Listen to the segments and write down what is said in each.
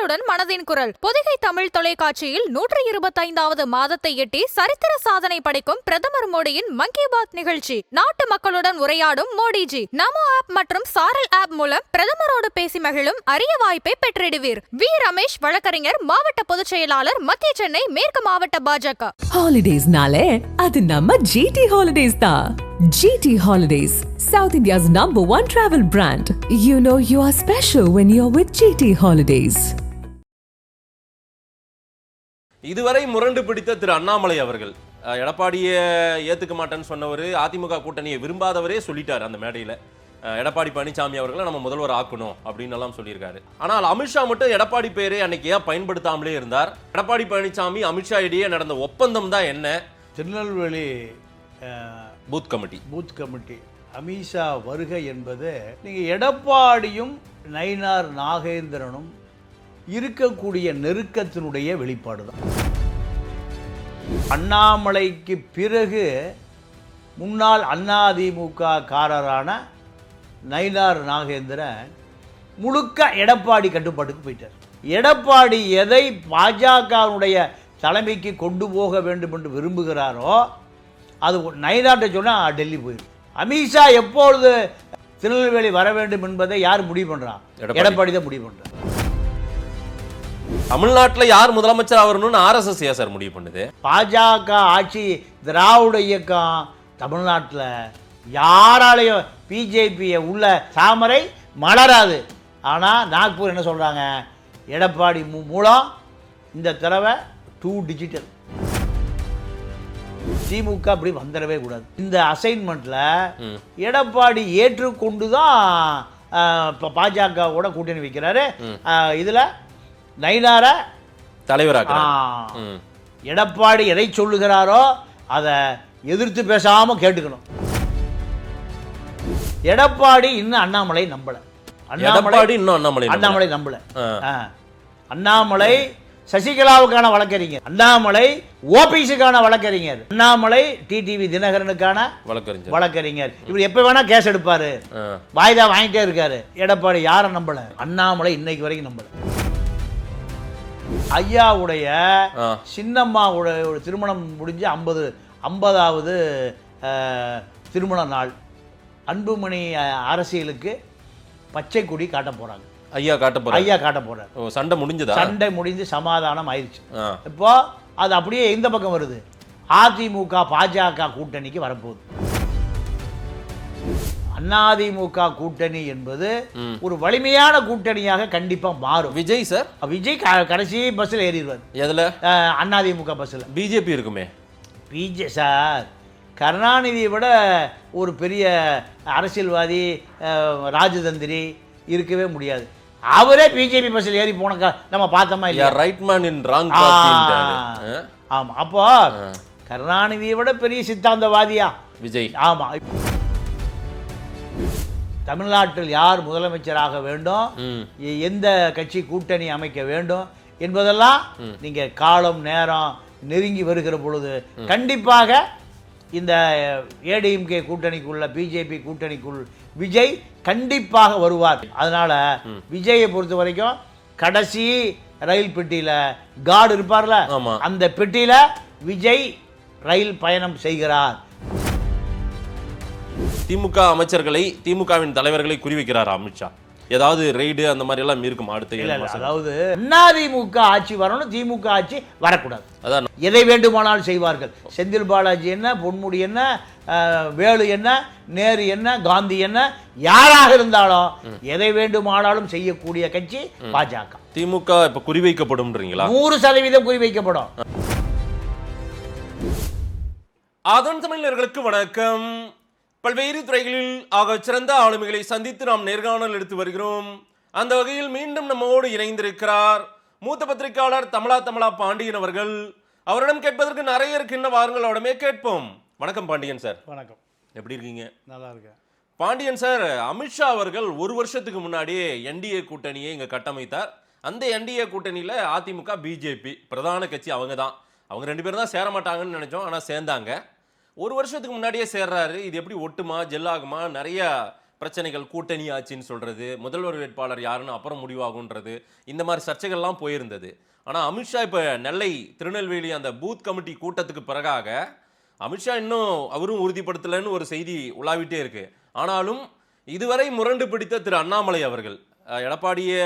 உங்களுடன் மனதின் குரல் பொதிகை தமிழ் தொலைக்காட்சியில் 125வது மாதத்தை எட்டி சரித்திர சாதனை படைக்கும் பிரதமர் மோடியின் மன் கி பாத் நிகழ்ச்சி. நாட்டு மக்களுடன் உரையாடும் மோடிஜி நமோ ஆப் மற்றும் சாரல் ஆப் மூலம் பிரதமரோடு பேசி மகிழும் அரிய வாய்ப்பை பெற்றிடுவீர். வி ரமேஷ் வழக்கறிஞர், மாவட்ட பொதுச் செயலாளர், மத்திய சென்னை மேற்கு மாவட்ட பாஜக. ஹாலிடேஸ்னாலே அது நம்ம ஜிடி ஹாலிடேஸ் தான். GT Holidays, South India's #1 travel brand. You know you are special when you're with GT Holidays. இதுவரை முரண்டு பிடித்த திரு அண்ணாமலை அவர்கள் எடப்பாடியை ஏத்துக்க மாட்டேன்னு சொன்னவர், அதிமுக கூட்டணியை விரும்பாதவரே சொல்லிட்டார் அந்த மேடையில். எடப்பாடி பழனிசாமி அவர்களை நம்ம முதல்வர் ஆக்கணும் அப்படின்னு எல்லாம் சொல்லியிருக்காரு. ஆனால் அமித்ஷா மட்டும் எடப்பாடி பேரே அன்னைக்கு ஏன் பயன்படுத்தாமலே இருந்தார்? எடப்பாடி பழனிசாமி அமித்ஷா இடையே நடந்த ஒப்பந்தம் தான் என்ன? திருநெல்வேலி பூத் கமிட்டி அமித்ஷா வருகை என்பது நீங்கள் எடப்பாடியும் நயினார் நாகேந்திரனும் இருக்கக்கூடிய நெருக்கத்தினுடைய வெளிப்பாடு தான். அண்ணாமலைக்கு பிறகு முன்னாள் அதிமுக காரரான நயினார் நாகேந்திரன் முழுக்க எடப்பாடி கட்டுப்பாட்டுக்கு போயிட்டார். எடப்பாடி எதை பாஜகவுடைய தலைமைக்கு கொண்டு போக வேண்டும் என்று விரும்புகிறாரோ அது நயினார்ட்ட சொன்னால் டெல்லி போயிடும். அமித்ஷா எப்பொழுது திருநெல்வேலி வர வேண்டும் என்பதை யார் முடிவு பண்ணுறான்? எடப்பாடி தான் முடிவு பண்ணுறான். தமிழ்நாட்டில் யார் முதலமைச்சர் ஆகணும்னு RSS சார் முடிவு பண்ணுது. பாஜக ஆட்சி, திராவிட இயக்கம் தமிழ்நாட்டில் யாராலையும் பிஜேபியை உள்ள தாமரை மலராது. ஆனால் நாக்பூர் என்ன சொல்கிறாங்க? எடப்பாடி மூலம் இந்த தடவை 2 டிஜிட்டல். திமுக அப்படி வந்துடவே கூடாது. இந்த அசைன்மெண்ட்ல எடப்பாடி ஏற்றுக்கொண்டு தான் பாஜகவோட கூட்டணி வைக்கிறாரு. இதுல நயினார தலைவராக எடப்பாடி எதை சொல்லுகிறாரோ அதை எதிர்த்து பேசாம கேட்டுக்கணும். எடப்பாடி இன்னும் அண்ணாமலை நம்பல. அண்ணாமலை நம்பல. அண்ணாமலை சசிகலாவுக்கான வழக்கறிஞர், அண்ணாமலை ஓபிஎஸ்க்கான வழக்கறிஞர், அண்ணாமலை டிடிவி தினகரனுக்கான வழக்கறிஞர். இவர் எப்ப வேணா கேஸ் எடுப்பாரு, வாய்தா வாங்கிட்டே இருக்காரு. எடப்பாடி யாரை நம்பல? அண்ணாமலை இன்னைக்கு வரைக்கும் நம்பல. ஐயாவுடைய சின்னம்மாவுடைய ஒரு திருமணம் முடிஞ்சு 50வது திருமண நாள். அன்புமணி அரசியலுக்கு பச்சை கொடி காட்ட போறாங்க. ஐயா காட்ட போறார். சண்டை முடிஞ்சதா? சண்டை முடிஞ்சு சமாதானம் ஆயிடுச்சு. இப்போ அது அப்படியே இந்த பக்கம் வருது. அதிமுக பாஜக கூட்டணிக்கு வரப்போகுது. அதிமுக கூட்டணி என்பது ஒரு வலிமையான கூட்டணியாக கண்டிப்பா மாறும். விஜய் கடைசி பஸ்ல ஏறிடுவார். எதுல? அதிமுக பஸ்ல. பிஜேபி இருக்குமே. சார், கருணாநிதியை விட ஒரு பெரிய அரசியல்வாதி, ராஜதந்திரி இருக்கவே முடியாது. அவரே பிஜேபி பஸ்ஸில் ஏறி போன நம்ம பார்த்தோமா இல்லையா? Right man in wrong party. ஆமா, அப்போ கருணாநிதியை விட பெரிய சித்தாந்தவாதியா விஜய்? ஆமா. தமிழ்நாட்டில் யார் முதலமைச்சராக வேண்டும், எந்த கட்சி கூட்டணி அமைக்க வேண்டும் என்பதெல்லாம் நீங்க காலம் நேரம் நெருங்கி வருகிற பொழுது கண்டிப்பாக இந்த ஏடிஎம்கே கூட்டணிக்குள்ள, பிஜேபி கூட்டணிக்குள் விஜய் கண்டிப்பாக வருவார். அதனால விஜயை பொறுத்த வரைக்கும் கடைசி ரயில் பெட்டியில கார்டு இருப்பார்ல, அந்த பெட்டியில விஜய் ரயில் பயணம் செய்கிறார். திமுக அமைச்சர்களை, திமுகவின் தலைவர்களை குறிவைக்கிறார் அமித்ஷா. ஏதாவது ரெய்டு அந்த மாதிரி எல்லாம் இருக்கும் அடுத்த? அதாவது அதிமுக ஆட்சி வரணும், திமுக ஆட்சி வரக்கூடாது. அதான் எதை வேண்டுமானாலும் செய்வார்கள். செந்தில் பாலாஜி என்ன, பொன்முடி என்ன, வேலு என்ன, நேரு என்ன, காந்தி என்ன, யாராக இருந்தாலும் எதை வேண்டுமானாலும் செய்யக்கூடிய கட்சி பாஜக. திமுக இப்ப குறிவைக்கப்படும் 100% குறிவைக்கப்படும். அதன் தமிழர்களுக்கு வணக்கம். பல்வேறு துறைகளில் ஆக சிறந்த ஆளுமைகளை சந்தித்து நாம் நேர்காணல் எடுத்து வருகிறோம். அந்த வகையில் மீண்டும் நம்மோடு இணைந்திருக்கிறார் மூத்த பத்திரிகையாளர் தமிழா பாண்டியன் அவர்கள். அவரிடம் கேட்பதற்கு நிறைய இருக்கின்ற வாருங்கள், அவரிடமே கேட்போம். வணக்கம் பாண்டியன் சார். வணக்கம். எப்படி இருக்கீங்க? நல்லா இருக்கேன். பாண்டியன் சார், அமித்ஷா அவர்கள் 1 வருஷத்துக்கு முன்னாடியே என்டிஏ கூட்டணியை இங்க கட்டமைத்தார். அந்த என்டிஏ கூட்டணியில அதிமுக, பிஜேபி பிரதான கட்சி அவங்க தான். அவங்க 2 பேரும் தான் சேர மாட்டாங்கன்னு நினைச்சோம், ஆனா சேர்ந்தாங்க. 1 வருஷத்துக்கு முன்னாடியே சேர்றாரு. இது எப்படி ஒட்டுமா, ஜெல்லாகுமா? நிறைய பிரச்சனைகள், கூட்டணி ஆட்சின்னு சொல்றது, முதல்வர் வேட்பாளர் யாருன்னு அப்புறம் முடிவாகுன்றது, இந்த மாதிரி சர்ச்சைகள்லாம் போயிருந்தது. ஆனா அமித்ஷா இப்ப நெல்லை, திருநெல்வேலி அந்த பூத் கமிட்டி கூட்டத்துக்கு பிறகாக அமித்ஷா இன்னும் அவரும் உறுதிப்படுத்தலைன்னு ஒரு செய்தி உலாவிட்டே இருக்கு. ஆனாலும் இதுவரை முரண்டு பிடித்த திரு அண்ணாமலை அவர்கள், எடப்பாடியை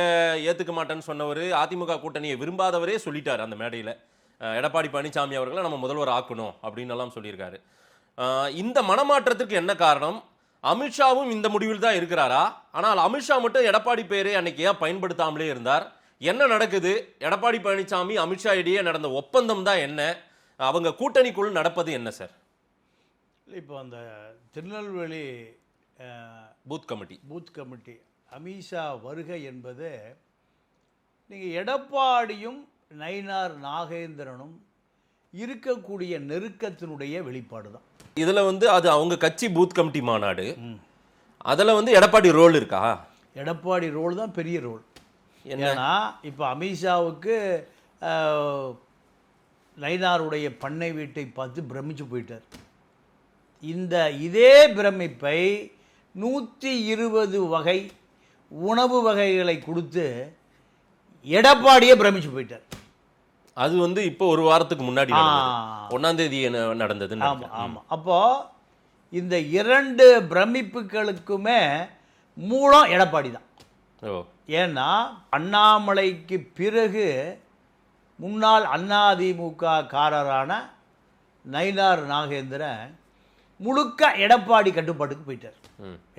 ஏத்துக்க மாட்டேன்னு சொன்னவர், அதிமுக கூட்டணியை விரும்பாதவரே சொல்லிட்டார் அந்த மேடையில், எடப்பாடி பழனிசாமி அவர்களை நம்ம முதல்வர் ஆக்கணும் அப்படின்னு எல்லாம் சொல்லியிருக்காரு. இந்த மனமாற்றத்திற்கு என்ன காரணம்? அமித்ஷாவும் இந்த முடிவில் தான் இருக்கிறாரா? ஆனால் அமித்ஷா மட்டும் எடப்பாடி பேரை அன்னைக்கு ஏன் பயன்படுத்தாமலே இருந்தார்? என்ன நடக்குது? எடப்பாடி பழனிசாமி அமித்ஷா இடையே நடந்த ஒப்பந்தம் தான் என்ன? அவங்க கூட்டணிக்குள் நடப்பது என்ன சார்? இப்போ அந்த திருநெல்வேலி பூத் கமிட்டி அமித்ஷா வருகை என்பது நீங்கள் எடப்பாடியும் நயினார் நாகேந்திரனும் இருக்கக்கூடிய நெருக்கத்தினுடைய வெளிப்பாடு தான். இதுல அது அவங்க கட்சி பூத் கமிட்டி மாநாடு, அதுல எடப்பாடி ரோல் இருக்கா? எடப்பாடி ரோல் தான் பெரிய ரோல். ஏன்னா இப்போ அமித்ஷாவுக்கு நயினாருடைய பண்ணை வீட்டை பார்த்து பிரமிச்சு போயிட்டார். இதே பிரமிப்பை 120 வகை உணவு வகைகளை கொடுத்து எடப்பாடியே பிரமிச்சு போயிட்டார். அது இப்போ ஒரு வாரத்துக்கு முன்னாடி 1ஆம் தேதி நடந்தது. ஆமாம் ஆமாம். அப்போ இந்த 2 பிரமிப்புகளுக்குமே மூலம் எடப்பாடி தான். ஏன்னா அண்ணாமலைக்கு பிறகு முன்னாள் அதிமுக காரரான நயினார் நாகேந்திரன் முழுக்க எடப்பாடி கட்டுப்பாட்டுக்கு போயிட்டார்.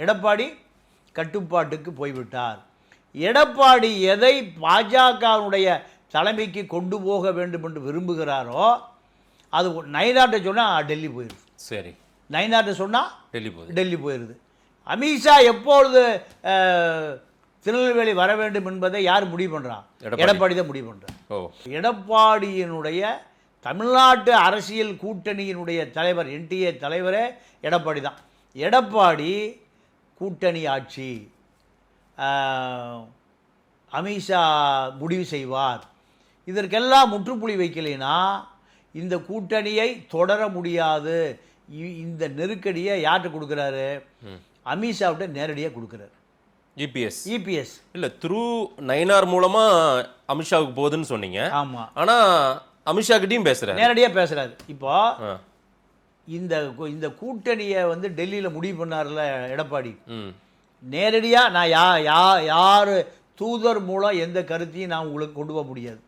எடப்பாடி கட்டுப்பாட்டுக்கு போய்விட்டார். எடப்பாடி எதை பாஜகவுடைய தலைமைக்கு கொண்டு போக வேண்டும் என்று விரும்புகிறாரோ அது நயினார்ட்ட சொன்னால் டெல்லி போயிடுது. சரி, நயினார்ட்ட சொன்னால் டெல்லி போயிடுது. அமித்ஷா எப்பொழுது திருநெல்வேலி வர வேண்டும் என்பதை யார் முடிவு பண்ணுறான்? எடப்பாடி தான் முடிவு பண்ணுறான். எடப்பாடியினுடைய தமிழ்நாட்டு அரசியல் கூட்டணியினுடைய தலைவர், என்டிஏ தலைவரே எடப்பாடி தான். எடப்பாடி கூட்டணி ஆட்சி, அமித்ஷா முடிவு செய்வார், இதற்கெல்லாம் முற்றுப்புள்ளி வைக்கலைன்னா இந்த கூட்டணியை தொடர முடியாது. இந்த நெருக்கடியை யார்கிட்ட கொடுக்குறாரு? அமித்ஷாவிட்ட நேரடியாக கொடுக்குறாரு. இபிஎஸ் இல்ல த்ரூ நயினார் மூலமா அமித்ஷாவுக்கு போகுதுன்னு சொன்னீங்க. ஆமா, ஆனா அமித்ஷா கிட்டயும் பேசுறாரு, நேரடியா பேசுறாரு. இப்போ இந்த கூட்டணியை டெல்லியில முடிவு பண்ணார்ல எடப்பாடி, நேரடியா நான் யாரு தூதர் மூலம் எந்த கருத்தையும் நான் உங்களுக்கு கொண்டு போக முடியாது.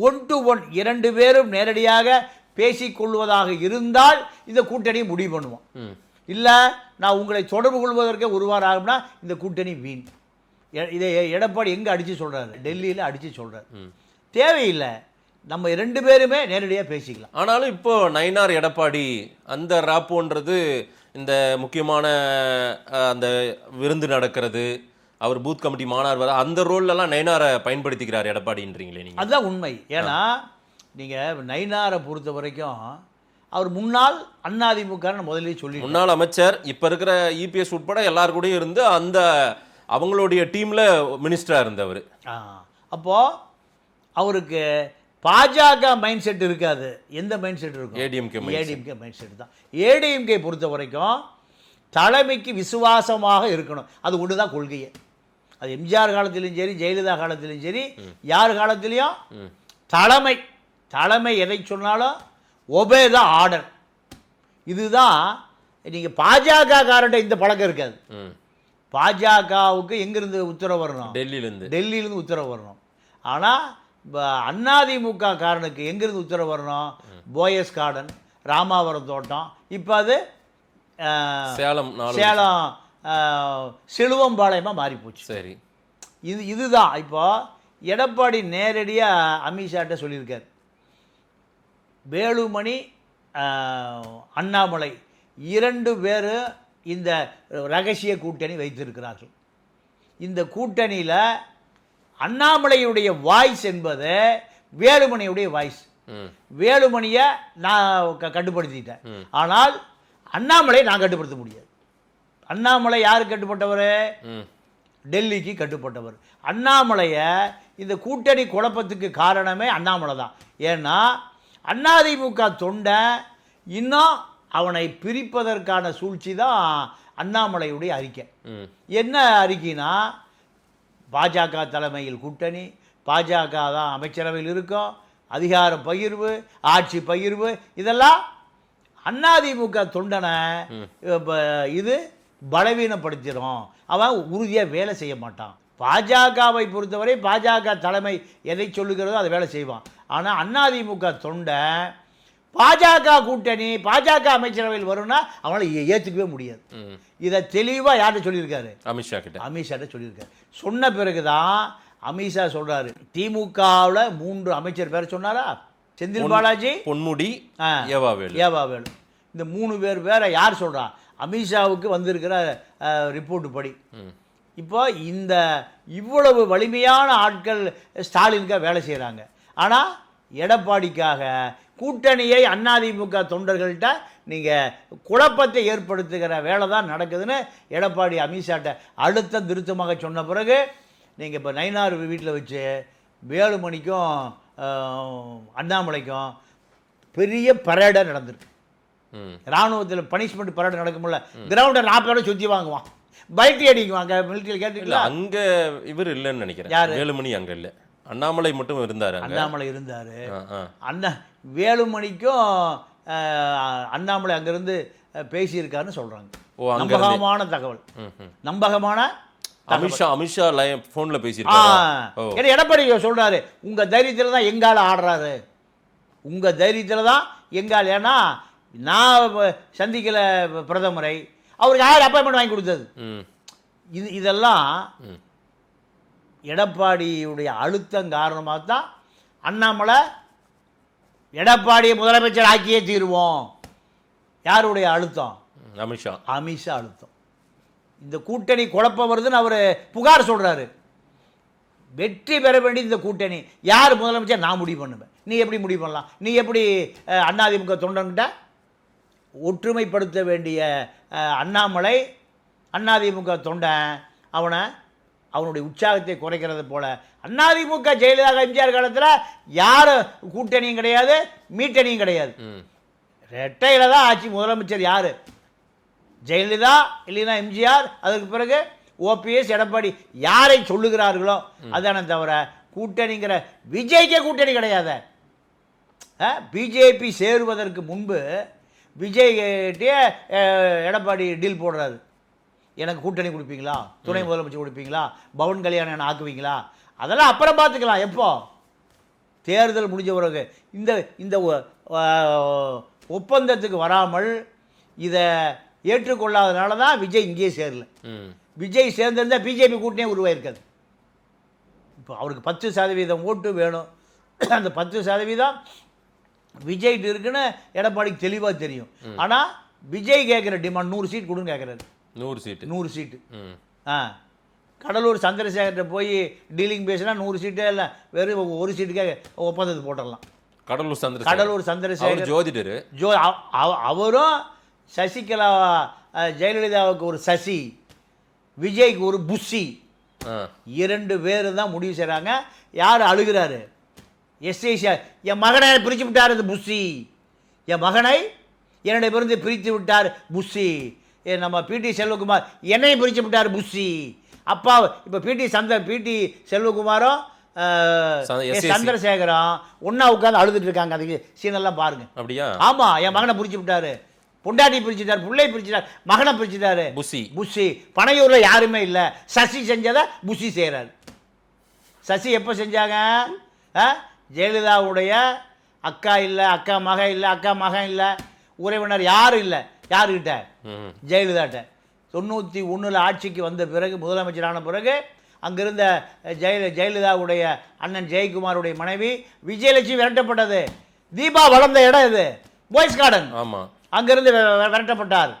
1 to 1 2 பேரும் நேரடியாக பேசிக்கொள்வதாக இருந்தால் இந்த கூட்டணியை முடிவு பண்ணுவோம். இல்லை நான் உங்களை தொடர்பு கொள்வதற்கே ஒரு வாரம் ஆகும்னா இந்த கூட்டணி வீண். இதை எடப்பாடி எங்கே அடித்து சொல்கிறாரு? டெல்லியில் அடித்து சொல்கிறார். தேவையில்லை, நம்ம 2 பேருமே நேரடியாக பேசிக்கலாம். ஆனாலும் இப்போ நயினார் எடப்பாடி அந்த ராப்போன்றது, இந்த முக்கியமான அந்த விருந்து நடக்கிறது, அவர் பூத் கமிட்டி மாநாடு வர, அந்த ரோல்லலாம் நயினாரை பயன்படுத்திக்கிறார் எடப்பாடின்றீங்களே நீங்கள்? அதுதான் உண்மை. ஏன்னா நீங்கள் நயினாரை பொறுத்த வரைக்கும் அவர் முன்னாள் அதிமுக முதலில் சொல்லி, முன்னாள் அமைச்சர், இப்போ இருக்கிற இபிஎஸ் உட்பட எல்லாரு கூடயும் இருந்து அந்த அவங்களுடைய டீமில் மினிஸ்டராக இருந்தவர். அப்போது அவருக்கு பாஜக மைண்ட் செட் இருக்காது. எந்த மைண்ட் செட் இருக்கும்? ஏடிஎம்கே மைண்ட் செட் தான். ஏடிஎம்கே பொறுத்த வரைக்கும் தலைமைக்கு விசுவாசமாக இருக்கணும். அது ஒன்று தான் கொள்கையே. அது எம்ஜிஆர் காலத்திலையும் சரி, ஜெயலலிதா காலத்திலையும் சரி, யார் காலத்திலையும் தலைமை எதை சொன்னாலும் ஒபே தான் ஆர்டர். இதுதான். நீங்கள் பாஜக காரண்ட இந்த பழக்கம் இருக்காது. பாஜகவுக்கு எங்கிருந்து உத்தரவு வரணும்? டெல்லியிலேருந்து உத்தரவு வரணும். ஆனால் அதிமுக காரனுக்கு எங்கிருந்து உத்தரவு வரணும்? போயஸ் கார்டன், ராமாவரம் தோட்டம், இப்போ அது சேலம் செலுவம்பாளையமாக மாறிப்போச்சு. சரி, இதுதான். இப்போ எடப்பாடி நேரடியாக அமித்ஷாட்ட சொல்லியிருக்கார், வேலுமணி அண்ணாமலை 2 பேரும் இந்த ரகசிய கூட்டணி வைத்திருக்கிறார்கள். இந்த கூட்டணியில் அண்ணாமலையுடைய வாய்ஸ் என்பது வேலுமணியுடைய வாய்ஸ். வேலுமணியை நான் கட்டுப்படுத்திட்டேன், ஆனால் அண்ணாமலை நான் கட்டுப்படுத்த முடியாது. அண்ணாமலை யாருக்கு கட்டுப்பட்டவர்? டெல்லிக்கு கட்டுப்பட்டவர். அண்ணாமலையை இந்த கூட்டணி குழப்பத்துக்கு காரணமே அண்ணாமலை தான். ஏன்னா அதிமுக தொண்டை இன்னும் அவனை பிரிப்பதற்கான சூழ்ச்சி தான் அண்ணாமலையுடைய அறிக்கை. என்ன அறிக்கைனா, பாஜக தலைமையில் கூட்டணி, பாஜக தான் அமைச்சரவையில் இருக்கும், அதிகார பகிர்வு, ஆட்சி பகிர்வு, இதெல்லாம் அதிமுக தொண்டனை இது பலவீனப்படுத்திடும். அவன் உறுதியாக வேலை செய்ய மாட்டான். பாஜகவை பொறுத்தவரை பாஜக தலைமை எதை சொல்லுகிறதோ அதை வேலை செய்வான். ஆனால் அதிமுக தொண்டை பாஜக கூட்டணி, பாஜக அமைச்சரவையில் வரும்னா அவனால் ஏற்றுக்கவே முடியாது. இதை தெளிவாக யார்கிட்ட சொல்லியிருக்காரு? அமித்ஷாட்ட சொல்லியிருக்காரு. சொன்ன பிறகுதான் அமித்ஷா சொல்றாரு, திமுகவில் 3 அமைச்சர் பேர் சொன்னாரா? செந்தில் பாலாஜி, பொன்முடி, ஏவாவேலு. இந்த 3 பேர் வேற யார் சொல்றா? அமித்ஷாவுக்கு வந்திருக்கிற ரிப்போர்ட் படி. இப்போ இந்த இவ்வளவு வலிமையான ஆட்கள் ஸ்டாலினுக்காக வேலை செய்கிறாங்க. ஆனால் எடப்பாடிக்காக கூட்டணியை அதிமுக தொண்டர்கள்ட்ட நீங்கள் குழப்பத்தை ஏற்படுத்துகிற வேலை தான் நடக்குதுன்னு எடப்பாடி அமித்ஷாட்ட அழுத்தம் திருத்தமாக சொன்ன பிறகு நீங்கள் இப்போ நயினார் வீட்டில் வச்சு வேலுமணிக்கும் அண்ணாமலைக்கும் பெரிய பரேடாக நடந்திருக்கு. இராணுவத்தில் பனிஷ்மெண்ட் பரேடு நடக்கும்ல, கிரவுண்டை 40 பேரை சுற்றி வாங்குவான், பைட்டி அடிக்குவாங்க. மிலிட்டரியில் கேட்டுக்கலாம். அங்கே இவர் இல்லைன்னு நினைக்கிறேன். யார்? வேலுமணி அங்கே இல்லை, அண்ணாமலை மட்டும் இருந்தார். அண்ணாமலை இருந்தார். வேலுமணிக்கும் அண்ணாமலை அங்கேருந்து பேசியிருக்காருன்னு சொல்கிறாங்க. நம்பகமான தகவல், நம்பகமான அமித்ஷா போன்ல பேசியிருக்காரு. எடப்பாடி சொல்றாரு, உங்க தைரியத்தில் தான் எங்கால ஆடுறாரு, உங்க தைரியத்தில் தான் எங்கால். ஏன்னா நான் சந்திக்கல பிரதமரை, அவருக்கு யார் அப்பாயின்மெண்ட் வாங்கி கொடுத்தது? இதெல்லாம் எடப்பாடியுடைய அழுத்தம் காரணமாக தான் அண்ணாமலை எடப்பாடியை முதலமைச்சர் ஆக்கியே தீருவோம். யாருடைய அழுத்தம்? அமித்ஷா அழுத்தம். இந்த கூட்டணி குழப்பம் வருதுன்னு அவர் புகார் சொல்றாரு. வெற்றி பெற வேண்டிய இந்த கூட்டணி யார் முதலமைச்சர் நான் முடிவு பண்ணுவேன். நீ எப்படி முடிவு பண்ணலாம்? நீ எப்படி அதிமுக தொண்டன்கிட்ட ஒற்றுமைப்படுத்த வேண்டிய அண்ணாமலை அதிமுக தொண்டன் அவனுடைய உற்சாகத்தை குறைக்கிறது போல அதிமுக ஜெயலலிதா எம்ஜிஆர் காலத்தில் யார் கூட்டணியும் கிடையாது, மீட்டணியும் கிடையாது. ரெட்டையில தான் ஆட்சி. முதலமைச்சர் யார்? ஜெயலலிதா இல்லைன்னா எம்ஜிஆர், அதுக்கு பிறகு ஓபிஎஸ், எடப்பாடி. யாரை சொல்லுகிறார்களோ அதான தவிர கூட்டணிங்கிற விஜய்க்கே கூட்டணி கிடையாது. பிஜேபி சேருவதற்கு முன்பு விஜய்கிட்டே எடப்பாடி டீல் போடுறாரு. எனக்கு கூட்டணி கொடுப்பீங்களா, துணை முதலமைச்சர் கொடுப்பீங்களா, பவன் கல்யாணம் என்ன ஆக்குவீங்களா, அதெல்லாம் அப்புறம் பார்த்துக்கலாம். எப்போ தேர்தல் முடிஞ்ச பிறகு. இந்த ஒப்பந்தத்துக்கு வராமல் இதை ஏற்றுக்கொள்ளாதனால தான் விஜய் இங்கேயே சேரல. விஜய் சேர்ந்திருந்தா பிஜேபி கூட்டணியே உருவாயிருக்காது. இப்போ அவருக்கு 10% ஓட்டு வேணும். அந்த 10% விஜய்ட்டு இருக்குன்னு எடப்பாடிக்கு தெளிவாக தெரியும். ஆனால் விஜய் கேட்குற டிமாண்ட் 100 சீட் கொடுன்னு கேட்குறாரு. 100 சீட்டு. கடலூர் சந்திரசேகர்கிட்ட போய் டீலிங் பேசினா 100 சீட்டே இல்லை, வெறும் 1 சீட்டுக்கே ஒப்பந்தத்தை போட்டுடலாம். கடலூர் சந்திரசேகர் ஜோதிடர். அவரும் சசிகலா ஜெயலலிதாவுக்கு ஒரு சசி, விஜய்க்கு ஒரு புஷி, 2 பேர் தான் முடிவு செய்கிறாங்க. யார் அழுகிறாரு? எஸ்ஐசி என் மகனை பிரித்து விட்டார் இந்த புஷி, என் மகனை என்னுடைய பிறந்து பிரித்து விட்டார் புஷி. நம்ம பிடி செல்வகுமார் என்னையும் பிரித்து விட்டார் புஷி. அப்பா இப்போ பிடி செல்வகுமாரும் சந்திரசேகரம் ஒன்னா உட்காந்து அழுதுட்டு இருக்காங்க. அதுக்கு சீனெல்லாம் பாருங்க. அப்படியா? ஆமா, என் மகனை பிரிச்சு விட்டாரு, பொண்டாட்டி பிரிச்சுட்டார், பிள்ளை பிரிச்சுட்டார், மகனை பிரிச்சுட்டாரு. புஷி பனையூர்ல யாருமே இல்லை, சசி செஞ்சதை புஷி செய்கிறாரு. சசி எப்போ செஞ்சாங்க? ஜெயலலிதாவுடைய அக்கா இல்லை, அக்கா மகன் இல்லை, அக்கா மகன் இல்லை, உறவினர் யாரும் இல்லை. யாருக்கிட்ட? ஜெயலலிதாட்ட. 91 ஆட்சிக்கு வந்த பிறகு, முதலமைச்சரான பிறகு அங்கிருந்த ஜெயலலிதாவுடைய அண்ணன் ஜெயக்குமாருடைய மனைவி விஜயலட்சுமி விரட்டப்பட்டது. தீபா வளர்ந்த இடம் இது, பாய்ஸ் கார்டன். ஆமாம், அங்கிருந்து விரட்டப்பட்டார்.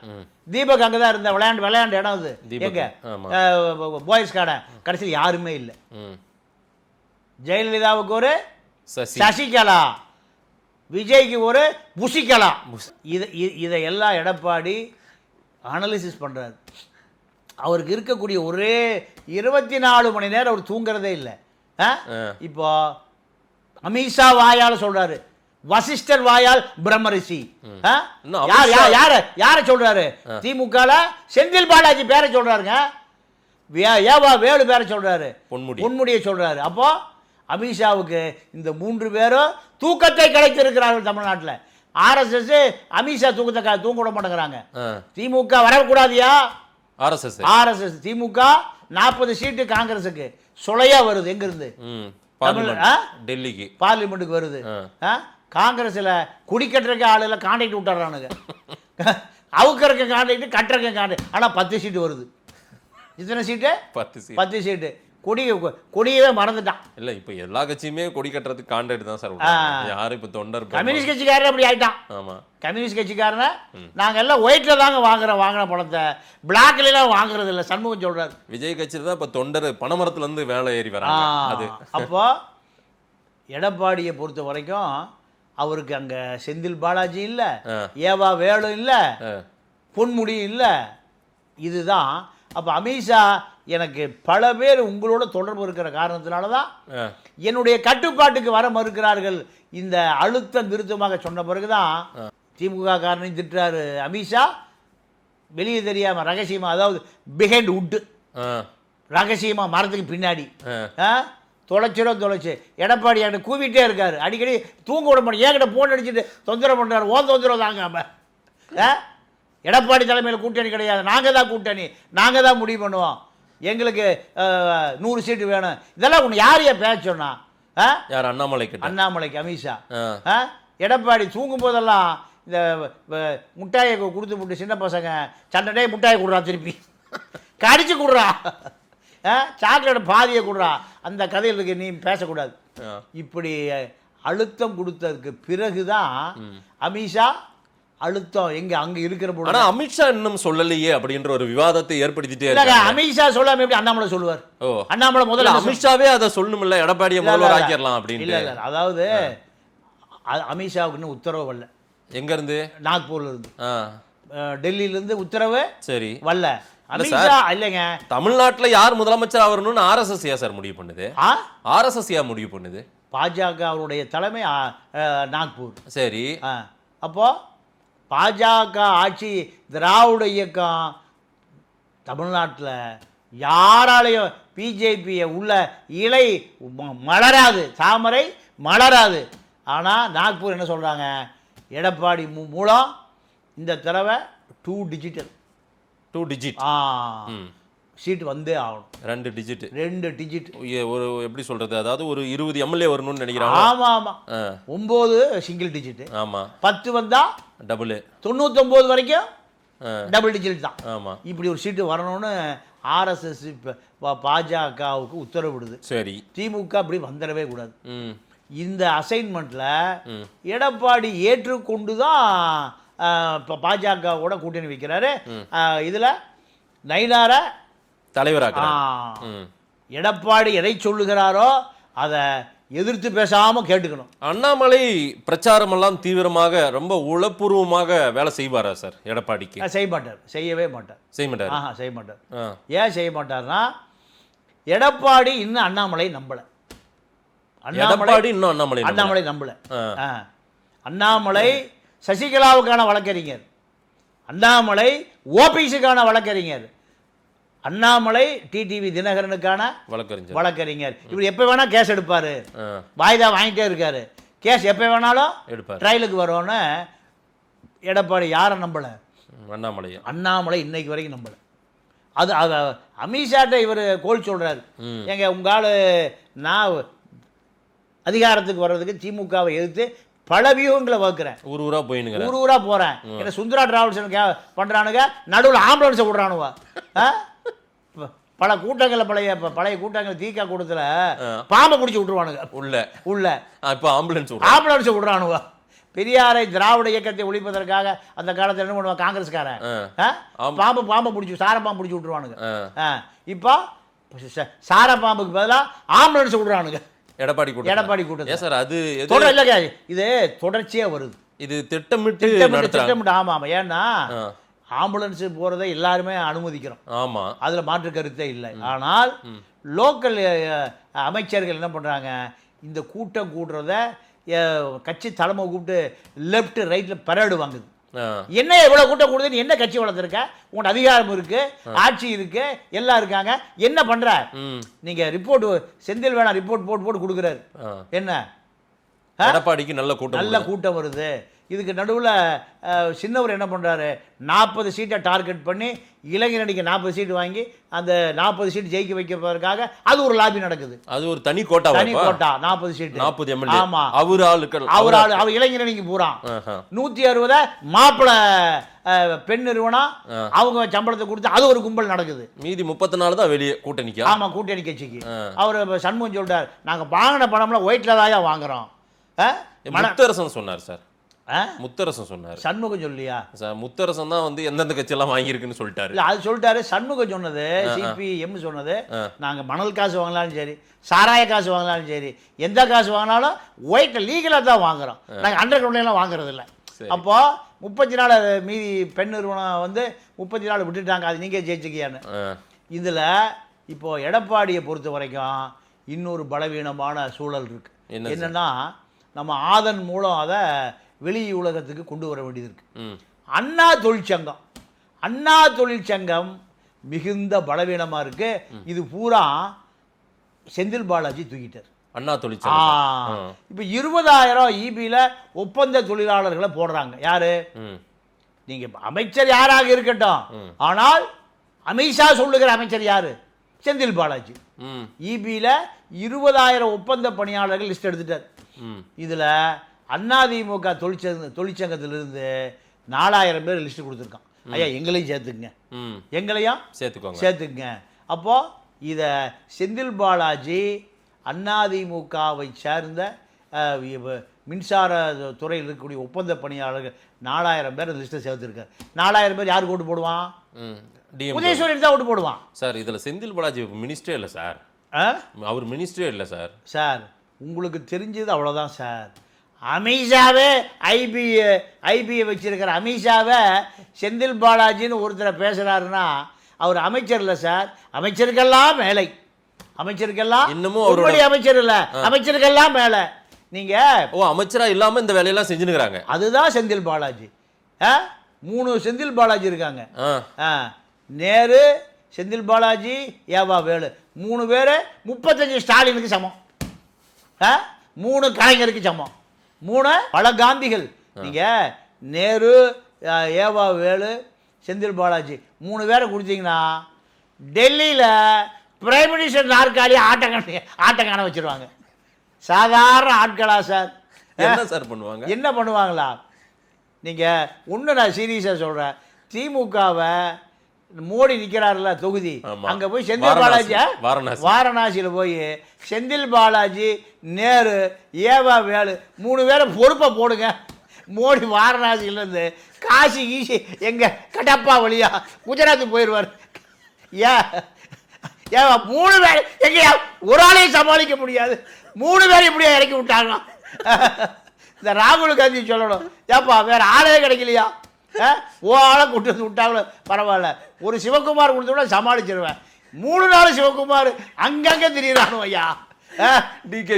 தீபக் அங்கே தான் இருந்த விளையாண்ட இடம் இது. எங்க? Boys garden. கடைசியில் யாருமே இல்லை. ஜெயலலிதாவுக்கு ஒரு சசிகலா, விஜய்க்கு ஒரு புஷிகலா. இதை எல்லாம் எடப்பாடி அனலிசிஸ் பண்ணுறாரு. அவருக்கு இருக்கக்கூடிய ஒரே 24 மணி நேரம் அவர் தூங்குறதே இல்லை. இப்போ அமித்ஷா வாயால் சொல்கிறாரு, வசிஷ்டர் வாயால் பிரம்மரிஷி. இன்னும் யார சொல்றாரு? திமுக செந்தில் பாலாஜி பேரை சொல்றாருங்க. ஏவா வேலு பேரை சொல்றாரு, பொன்முடியை சொல்றாரு. அப்போ அமித்ஷாவுக்கு இந்த 3 பேரும் தூக்கத்தை கிடைத்திருக்கிறார்கள் தமிழ்நாட்டில். RSS அமித்ஷா தூக்கத்தை தூங்க விட மாட்டேங்கிறாங்க. திமுக வரக்கூடாதியா? RSS திமுக 40 சீட்டு காங்கிரஸுக்கு சுளையா வருது. எங்க இருந்து? டெல்லிக்கு பார்லிமெண்ட்டுக்கு வருது. காங்கிரஸ்ல குடிக்கட்டுறக்க ஆளுல கான்ட்ராக்ட் விட்டுறானுங்க. அவுக்கறக்க கான்ட்ராக்ட், கட்டுறக்க கான்ட்ராக்ட். ஆனா 10 சீட்டு வருது. இத்தனை சீட்டு? 10 சீட்டு. கொடியவே மறந்துட்டான். இல்ல இப்ப எல்லா கட்சியுமே கொடி கட்டுறதுக்கு கான்ட்ராக்ட் தான் சார். யாரு இப்ப தொண்டர் கம்யூனிஸ்ட் கட்சிக்காரன் அப்படி ஆயிட்டான். ஆமா, கம்யூனிஸ்ட் கட்சிக்காரன நாங்க எல்லாம் ஒயிட்ல தாங்க வாங்கின பணத்தை பிளாக்ல எல்லாம் வாங்குறது இல்ல. சண்முகம் சொல்றாரு. விஜய் கட்சியில தான் இப்ப தொண்டர் பணமரத்துல இருந்து வேலை ஏறி வராங்க. அது அப்போ எடப்பாடியை பொறுத்த வரைக்கும் அவருக்கு அங்க செந்தில் பாலாஜி இல்ல, ஏவா வேலு இல்ல, பொன்முடி இல்ல. இதுதான். அப்ப அமித்ஷா எனக்கு பல பேர் உங்களோட தொடர்பு இருக்கிற காரணத்தினால தான் என்னுடைய கட்டுப்பாட்டுக்கு வர மறுக்கிறார்கள். இந்த அழுத்தம் திருத்தமாக சொன்ன பிறகுதான் திமுக காரனையும் திட்டுறாரு அமித்ஷா. வெளியே தெரியாம ரகசியமா, அதாவது பிஹைண்ட் உட், ரகசியமா மரத்துக்கு பின்னாடி தொலைச்சு எடப்பாடி என்கிட்ட கூவிட்டே இருக்காரு. அடிக்கடி தூங்க விட மாட்டேன். என்கிட்ட போன் அடிச்சுட்டு தொந்தரவு பண்றாரு. தொந்தரவு தாங்காம. எடப்பாடி தலைமையில் கூட்டணி கிடையாது, நாங்கள் தான் கூட்டணி, நாங்கள் தான் முடிவு பண்ணுவோம், எங்களுக்கு 100 சீட்டு வேணும். இதெல்லாம் ஒன்று யார் பேச சொன்னா? யார்? அண்ணாமலைக்கு அமித்ஷா. எடப்பாடி தூங்கும் போதெல்லாம் இந்த முட்டாயை கொடுத்து விட்டு சின்ன பசங்க சண்டை முட்டாயை கொடுறா, திருப்பி கடிச்சு கொடுறா, சாக்லேட் பாதியை கொடுறா, அந்த கதைகளுக்கு நீ பேசக்கூடாது. இப்படி அழுத்தம் கொடுத்ததுக்கு பிறகுதான் அமித்ஷா அழுத்தம் எங்க அங்க இருக்கிற போது. ஆனா அமித்ஷா இன்னும் சொல்லலையே அப்படின்ற ஒரு விவாதத்தை ஏற்படுத்திட்டே இருக்காங்க. அமித்ஷா சொல்லாம எப்படி அண்ணாமலை சொல்லுவார்? அண்ணாமலை முதல்ல அமித்ஷாவே அதை சொல்லணும்ல, எடப்பாடியை முதல்வர் ஆக்கிடலாம் அப்படின்னு. இல்ல, அதாவது அமித்ஷாவுக்கு இன்னும் உத்தரவு வரல. எங்க இருந்து? நாக்பூர்ல இருந்து, டெல்லியில இருந்து உத்தரவு சரி வரல. அமித்ஷா இல்லைங்க, தமிழ்நாட்டுல யார் முதலமைச்சர் ஆகணும்னு RSS சார் முடிவு பண்ணுது. RSS முடிவு பண்ணுது. பாஜக அவருடைய தலைமை நாக்பூர். சரி, அப்போ பாஜக ஆட்சி திராவிட இயக்கம் தமிழ்நாட்டில் யாராலையும் பிஜேபியை உள்ள இலை மலராது, தாமரை மலராது. ஆனால் நாக்பூர் என்ன சொல்கிறாங்க? எடப்பாடி மூலம் இந்த தடவை 2 டிஜிட் சீட் வந்தே ஆகணும். 2 டிஜிட். ஒரு எப்படி சொல்றது, அதாவது ஒரு 20 எம்எல்ஏ வரணும்னு நினைக்கிறாங்க. ஆமா 9 சிங்கிள் டிஜிட். ஆமா 10 வந்தா டபுள். 99 வரைக்கும் டபுள் டிஜிட் தான். ஆமா, இப்படி ஒரு சீட்டு வரணும்னு RSS பாஜகவுக்கு உத்தரவிடுது. சரி, திமுக அப்படி வந்துடவே கூடாது. இந்த அசைன்மெண்ட்ல எடப்பாடி ஏற்றுக்கொண்டுதான் பாஜகவோட கூட்டணி வைக்கிறாரு. இதுல நயினார தலைவராக எடப்பாடி எதை சொல்லுகிறாரோ அதை எதிர்த்து பேசாம கேட்டுக்கணும். அண்ணாமலை பிரச்சாரம் எல்லாம் தீவிரமாக ரொம்ப உளப்பூர்வமாக வேலை செய்வாரா சார் எடப்பாடிக்கு? செய்யவே மாட்டார். செய்ய மாட்டார். ஏன் செய்ய மாட்டார்னா, எடப்பாடி இன்னும் அண்ணாமலை நம்பல. அண்ணாமலை நம்பல. அண்ணாமலை சசிகலாவுக்கான வழக்கறிஞர், அண்ணாமலை ஓபிஎஸ்க்கான வழக்கறிஞர், அண்ணாமலை டிடிவி தினகரனுக்கான வழக்கறிஞர். இவர் எப்ப வேணா கேஸ் எடுப்பாரு, வாய்தா வாங்கிட்டே இருக்காரு. கேஸ் எப்ப வேணாலும் ட்ரையலுக்கு வரும்னு எடப்பாடி யாரை நம்பல? அண்ணாமலை இன்னைக்கு வரைக்கும் நம்பல. அது அமித்ஷாட்ட இவர் கோல் சொல்றாரு, எங்க உங்கால நான் அதிகாரத்துக்கு வர்றதுக்கு திமுகவை எதிர்த்து பல வியூகங்களை வகுக்கிறேன், ஊரூரா போறேன், என்ன சுந்தரா டிராவல்ஸ் பண்றானுங்க, நடுவில் ஆம்புலன்ஸை விடுறானுவா. பல கூட்டங்களை பழைய கூட்டங்கள் தீக்கா கூட்டத்துல பாம்பை பிடிச்சி விட்டுருவானுங்க உள்ள. இப்போ ஆம்புலன்ஸ் விடுறானுவா. பெரியாரை திராவிட இயக்கத்தை ஒழிப்பதற்காக அந்த காலத்தில் என்ன பண்ணுவாங்க காங்கிரஸ்காரன்? பாம்பை பிடிச்சி சாரப்பாம்பு பிடிச்சி விட்டுருவானுங்க. இப்போ சாரப்பாம்புக்கு பதிலாக ஆம்புலன்ஸ் விடுறானுங்க எடப்பாடி கூட்டத்தில். இது தொடர்ச்சியா வருது. இது திட்டமிட்டு. ஆமா. ஏன்னா ஆம்புலன்ஸ் போறதை எல்லாருமே அனுமதிக்கிறோம். ஆமா, அதுல மாற்று கருத்தே இல்லை. ஆனால் லோக்கல் அமைச்சர்கள் என்ன பண்றாங்க? இந்த கூட்டம் கூடுறத கட்சி தலைமை கூப்பிட்டு லெஃப்ட் ரைட்ல பரேடு வாங்குது. ஆ. என்ன இவ்வளவு கூட்டம் கொடுத்து நீ என்ன கட்சி வளர்த்துருக்க? உங்கள்கிட்ட அதிகாரம் இருக்கு, ஆட்சி இருக்கு, எல்லாம் இருக்காங்க, என்ன பண்ற? நீங்க ரிப்போர்ட் செந்தில் வேணா ரிப்போர்ட் போட்டு கொடுக்குறாரு. என்ன எடப்பாடிக்கு நல்ல கூட்டம் வருது. இதுக்கு நடுவில் சின்னவர் என்ன பண்ணுறாரு, 40 சீட்டை டார்கெட் பண்ணி இளைஞரணிக்கு 40 சீட்டு வாங்கி அந்த 40 சீட்டு ஜெயிக்க வைக்கிறதுக்காக அது ஒரு லாபி நடக்குது. அது ஒரு தனி கோட்டா 40 சீட்டு 40 எம்எல்ஏ. ஆமா, அவர் இளைஞரணிக்கு பூரா 160 மாப்பிளை பெண் நிறுவனம் அவங்க சம்பளத்தை கொடுத்து அது ஒரு கும்பல் நடக்குது. மீதி 34 தான் வெளியே கூட்டணிக்கு. ஆமா, கூட்டணி கட்சிக்கு. அவர் சண்முகம் சொல்றாரு, நாங்க வாங்கின பணம்லாம் ஒயிட்ல தான் வாங்குறோம். முத்தரசன் சொன்னார் சார். முத்தரசன் சொன்னார், சண்முகம் சொல்லியா? முத்தரசன் தான் வந்து எந்தெந்த கட்சி எல்லாம் வாங்கியிருக்குன்னு சொல்லிட்டாரு. அது சொல்லிட்டாரு. சண்முகம் சொன்னது, சிபிஎம் சொன்னது, நாங்க மணல் காசு வாங்கினாலும் சரி, சாராய காசு வாங்கினாலும் சரி, எந்த காசு வாங்கினாலும் ஒயிட் லீகலாக தான் வாங்குறோம். நாங்கள் அண்டர் கிரவுண்ட்லாம் வாங்குறது இல்லை. அப்போ 34 மீதி பெண் நிறுவனம் வந்து 34 விட்டுட்டாங்க. அது நீங்க ஜெயிச்சுக்கியான்னு. இதுல இப்போ எடப்பாடியை பொறுத்த வரைக்கும் இன்னொரு பலவீனமான சூழல் இருக்கு. என்னன்னா, நம்ம ஆதன் மூலம் அதை வெளி உலகத்துக்கு கொண்டு வர வேண்டியது இருக்கு. அண்ணா தொழிற்சங்கம் மிகுந்த பலவீனமா இருக்கு. இது பூரா செந்தில் பாலாஜி தூக்கிட்டார். அண்ணா தொழிற்சங்கம் இப்ப 20,000 ஈபில ஒப்பந்த தொழிலாளர்களை போடுறாங்க. யாரு? நீங்க அமைச்சர் யாராக இருக்கட்டும், ஆனால் அமித்ஷா சொல்லுகிற அமைச்சர் யாரு? செந்தில் பாலாஜி. ஈபில 20,000 ஒப்பந்த பணியாளர்கள் லிஸ்ட் எடுத்துட்டார். இதுல அதிமுக தொழிற்சங்கத்திலிருந்து 4,000 பேர் லிஸ்ட் கொடுத்துருக்கான். ஐயா எங்களையும் சேர்த்துக்குங்க, எங்களையும் சேர்த்துக்குங்க. அப்போ இதை செந்தில் பாலாஜி அதிமுகவை சேர்ந்த மின்சார துறையில் இருக்கக்கூடிய ஒப்பந்த பணியாளர்கள் 4,000 பேர் லிஸ்ட்டை சேர்த்துருக்காரு. 4,000 பேர் யாருக்கு ஓட்டு போடுவான்? உதயசூரியன் தான் ஓட்டு போடுவான். சார் இதுல செந்தில் பாலாஜி மினிஸ்டரே இல்லை சார். அவர் மினிஸ்டரே இல்லை சார். சார் உங்களுக்கு தெரிஞ்சது அவ்வளோதான் சார். அமித்ஷாவே ஐபியை வச்சிருக்கிற அமித்ஷாவை செந்தில் பாலாஜின்னு ஒருத்தரை பேசுறாருன்னா அவர் அமைச்சர் இல்லை சார். அமைச்சருக்கெல்லாம் மேலை, அமைச்சருக்கெல்லாம் இன்னமும் அவருடைய அமைச்சர் இல்லை, அமைச்சருக்கெல்லாம் மேலே. நீங்க அமைச்சரா இல்லாம இந்த வேலையெல்லாம் செஞ்சுருக்காங்க. அதுதான் செந்தில் பாலாஜி. 3 செந்தில் பாலாஜி இருக்காங்க. நேரு, செந்தில் பாலாஜி, ஏவா வேலு, 3 பேர் 35 ஸ்டாலினுக்கு சமம், 3 கலைஞருக்கு சமம், 3 பல காந்திகள். நீங்க நேரு, ஏவா வேலு, செந்தில் பாலாஜி 3 பேரை கொடுத்தீங்கன்னா டெல்லியில் பிரைம் மினிஸ்டர் நாற்காலி ஆட்டம் காண வச்சிருவாங்க. சாதாரண ஆட்களா சார்? என்ன சார் பண்ணுவாங்க? என்ன பண்ணுவாங்களா? நீங்க ஒன்று நான் சீரியஸாக சொல்றேன். திமுகவை மோடி நிற்கிறாருல தொகுதி, அங்கே போய் செந்தில் பாலாஜி வாரணாசியில் போய் செந்தில் பாலாஜி, நேரு, ஏவா வேலு 3 பேரை பொறுப்பை போடுங்க. மோடி வாரணாசியிலேருந்து காசி கீசி எங்கள் கடப்பா வழியா குஜராத்து போயிடுவார். ஏவா 3 பேர் எங்கேயா ஒரு ஆளையும் சமாளிக்க முடியாது. 3 பேர் இப்படியா இறக்கி விட்டாங்க. இந்த ராகுல் காந்தி சொல்லணும், ஏப்பா வேற ஆளே கிடைக்கலையா, ஆளை கூட்டு வந்து விட்டாங்களோ பரவாயில்ல, ஒரு சிவகுமார் கொடுத்து விட சமாளிச்சிருவேன். 3 நாள் சிவகுமார் அங்கங்கே திரியிறானு ஐயா. டிகே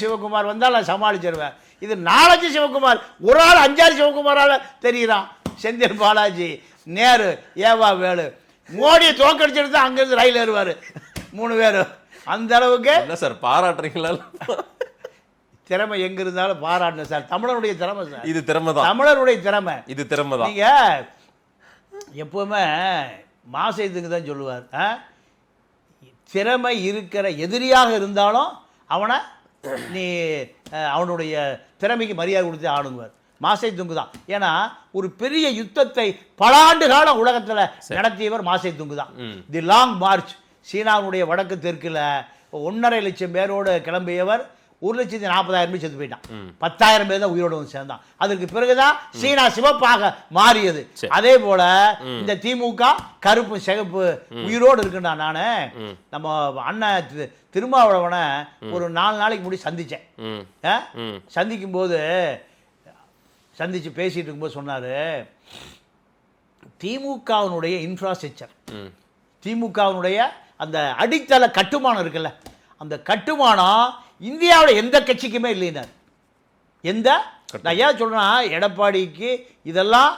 சிவகுமார் வந்தால் நான் சமாளிச்சிருவேன். இது 4 சிவகுமார், ஒரு ஆள் 5-6 சிவகுமாரால் தெரியுறான். செந்தில் பாலாஜி, நேரு, ஏவா வேலு, மோடியை தோக்கடிச்சிட்டு தான் அங்கேருந்து ரயில் ஏறுவார் 3 பேரும். அந்த அளவுக்கு என்ன சார் பாராட்டுறீங்களா? திறமை எங்க இருந்தாலும் பாராட்டணும் சார். தமிழருடைய திறமை சார். இது திறமை தான், தமிழருடைய திறமை. இது திறமை தான். நீங்க எப்பவுமே மாசத்துக்கு தான் சொல்லுவார், திறமை இருக்கிற எதிரியாக இருந்தாலும் அவனை நீ அவனுடைய திறமைக்கு மரியாதை கொடுத்து ஆடுங்குவார். மாசை துங்கு தான். ஏன்னா ஒரு பெரிய யுத்தத்தை பல ஆண்டு காலம் உலகத்தில் நடத்தியவர் மாசை துங்கு தான். தி லாங் மார்ச், சீனாவுடைய வடக்கு தெற்குல 1.5 லட்சம் பேரோடு கிளம்பியவர் 1,40,000 பேர் செத்து போயிட்டான். 10,000 பேர் தான் உயிரோடு வந்து சேர்ந்தான். அதற்கு பிறகுதான் சீனா சிவப்பாக மாறியது. அதே போல இந்த திமுக கருப்பு சிகப்பு உயிரோடு இருக்குன்னா. நானு நம்ம அண்ணன் திருமாவளவனை ஒரு 4 நாளைக்கு முன்னாடி சந்திச்சேன். சந்திக்கும் போது சந்திச்சு பேசிட்டு இருக்கும்போது சொன்னாரு, திமுகவினுடைய இன்ஃப்ராஸ்ட்ரக்சர், திமுகவினுடைய அந்த அடித்தள கட்டுமானம் இருக்குல்ல, அந்த கட்டுமானம் இந்தியாவில் எந்த கட்சிக்குமே இல்லைனார். நான் ஏன் சொல்றேன்னா எடப்பாடிக்கு இதெல்லாம்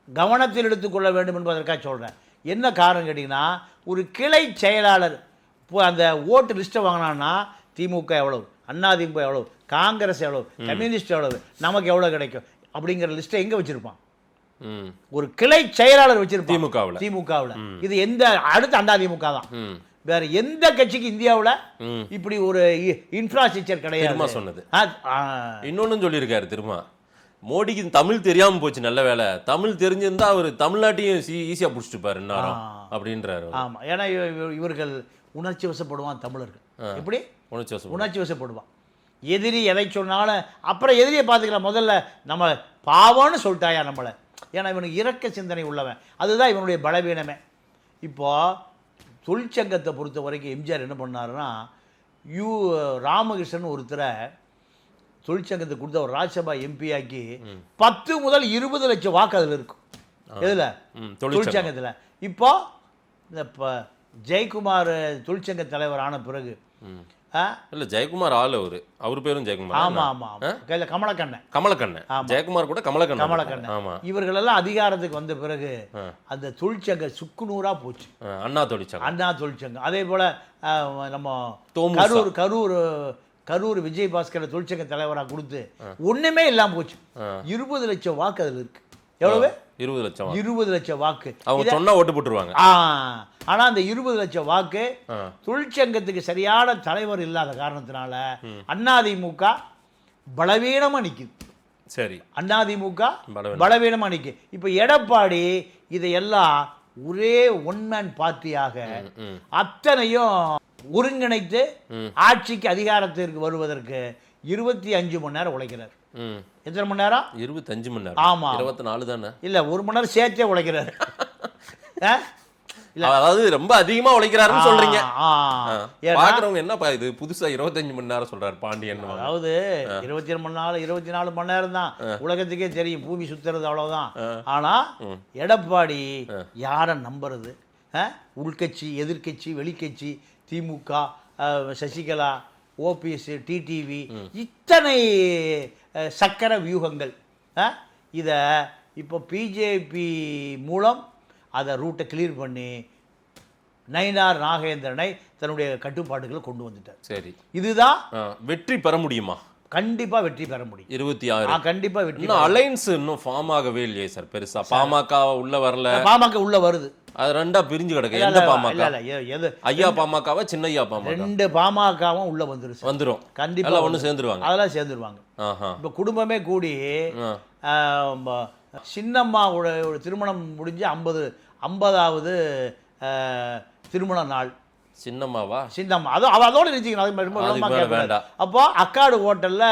கவனத்தில் எடுத்துக்கொள்ள வேண்டும் என்பதற்காக சொல்றேன். என்ன காரணம் கேட்டிங்கன்னா, ஒரு கிளை செயலாளர் இப்போ அந்த ஓட்டு லிஸ்ட்டை வாங்கினான்னா திமுக எவ்வளவு, அதிமுக எவ்வளவு, காங்கிரஸ் எவ்வளவு, கம்யூனிஸ்ட் எவ்வளவு, நமக்கு எவ்வளவு கிடைக்கும் அப்படிங்கிற லிஸ்ட்டை எங்க வச்சிருப்பான்? ஒரு கிளை செயலாளர் வச்சிருப்பான் திமுகவில். இது எந்த அடுத்த அதிமுக தான். வேற எந்த கட்சிக்கு இந்தியாவில் இப்படி ஒரு இன்ஃப்ராஸ்ட்ரக்சர் கிடையாது சொன்னது. இன்னொன்னு சொல்லியிருக்காரு திரும்ப, மோடிக்கு தமிழ் தெரியாம போச்சு, நல்ல வேலை தமிழ் தெரிஞ்சிருந்தா அவர் தமிழ்நாட்டையும் ஈஸியா புடிச்சிட்டு பாரு அப்படின்றாரு. ஆமா, ஏன்னா இவர்கள் உணர்ச்சி வசப்படுவான் தமிழர்கள். எப்படி உணர்ச்சி வசப்படுவான்? எதிரி எதை சொன்னாலும் அப்புறம் எதிரியை பார்த்துக்கலாம், முதல்ல நம்ம பாவம்னு சொல்லிட்டாயா நம்மளை. ஏன்னா இவனுக்கு இரக்க சிந்தனை உள்ளவன், அதுதான் இவனுடைய பலவீனமே. இப்போ தொழிற்சங்கத்தை பொறுத்த வரைக்கும் எம்ஜிஆர் என்ன பண்ணாருன்னா, ராமகிருஷ்ணன் ஒருத்தரை தொழிற்சங்கத்தை கொடுத்த ஒரு ராஜ்யசபா எம்பி ஆக்கி 10 முதல் 20 லட்சம் வாக்கு அதில் இருக்கும். எதுல? தொழிற்சங்கத்தில். இப்போ இந்த ஜெயக்குமார் தொழிற்சங்க தலைவர் ஆன பிறகு இல்ல ஜெயக்குமார் ஆள் அவர் பேரும் ஜெயக்குமார். ஆமா ஆமா, கமலக்கண்ணன் ஜெயக்குமார் கூட கமலக்கண்ணன். இவர்கள் எல்லாம் அதிகாரத்துக்கு வந்த பிறகு அந்த தொழிற்சங்க சுக்குநூறா போச்சு. அண்ணா தொழிற்சங்கம். அதே போல நம்ம கரூர் விஜய் பாஸ்கர் தொழிற்சங்க தலைவராக கொடுத்து ஒண்ணுமே இல்லாம போச்சு. 20 லட்சம் வாக்கு அதுல இருக்கு. எவ்வளவு? 20 லட்சம் வாக்கு. அவங்க சொன்னா ஓட்டு போட்டுருவாங்க. ஆனா அந்த 20 லட்சம் வாக்கு தொழிற்சங்கத்துக்கு சரியான தலைவர் இல்லாத காரணத்தினால அதிமுக பலவீனமா நிக்குது. சரி, அதிமுக பலவீனமா நிக்கு. இப்ப எடப்பாடி இதையெல்லாம் ஒரே ஒன்மேன் பார்ட்டியாக அத்தனையும் ஒருங்கிணைத்து ஆட்சிக்கு அதிகாரத்திற்கு வருவதற்கு 25 மணி நேரம் உழைக்கிறார். எத்தனை மணி நேரம்? 25 மணி நேரம். ஆமா, 24 தானே. இல்ல, 1 மணி நேரம் சேர்த்தே உழைக்கிறார். அதாவது ரொம்ப அதிகமா உழைக்கிறாருன்னு சொல்றீங்க. பாக்குறவங்க என்னப்பா இது புதுசா 25 மணி நேரம் சொல்றாரு பாண்டியன். அதாவது 24 மணி நேரம் தான் உலகத்துக்கே தெரியும், பூமி சுத்துறது அவ்வளவுதான். ஆனா எடப்பாடி யாரை நம்புறது? உள்கட்சி, எதிர்கட்சி, வெளிக்கட்சி, திமுக, சசிகலா, ஓபிஎஸ், டிடிவி, இத்தனை சக்கர வியூகங்கள். இதை இப்போ பிஜேபி மூலம் அதை ரூட்டை கிளியர் பண்ணி நயினார் நாகேந்திரனை தன்னுடைய கட்டுப்பாடுகளை கொண்டு வந்துட்டார். சரி, இதுதான் வெற்றி பெற முடியுமா? கண்டிப்பா வெற்றி பெற முடியும். 26 கண்டிப்பா வெற்றி. அலைன்ஸ் இன்னும் ஃபார்ம் ஆகவே இல்லையே சார் பெருசா. பாமக உள்ள வரல. பாமக உள்ள வருது, அது ரெண்டா பிரிஞ்சு கிடக்கு. எந்த பாமக? ஐயா பாமகவா சின்ன ஐயா பாமக? 2 பாமகவும் உள்ள வந்துரும். கண்டிப்பா ஒண்ணு சேர்ந்துருவாங்க. அதெல்லாம் சேர்ந்துருவாங்க. இப்ப குடும்பமே கூடி சின்னம்மாவோட திருமணம் முடிஞ்சு 50வது திருமண நாள். சின்னம்மா அதோட இருந்துச்சு. அப்போ அக்காடு ஹோட்டல்ல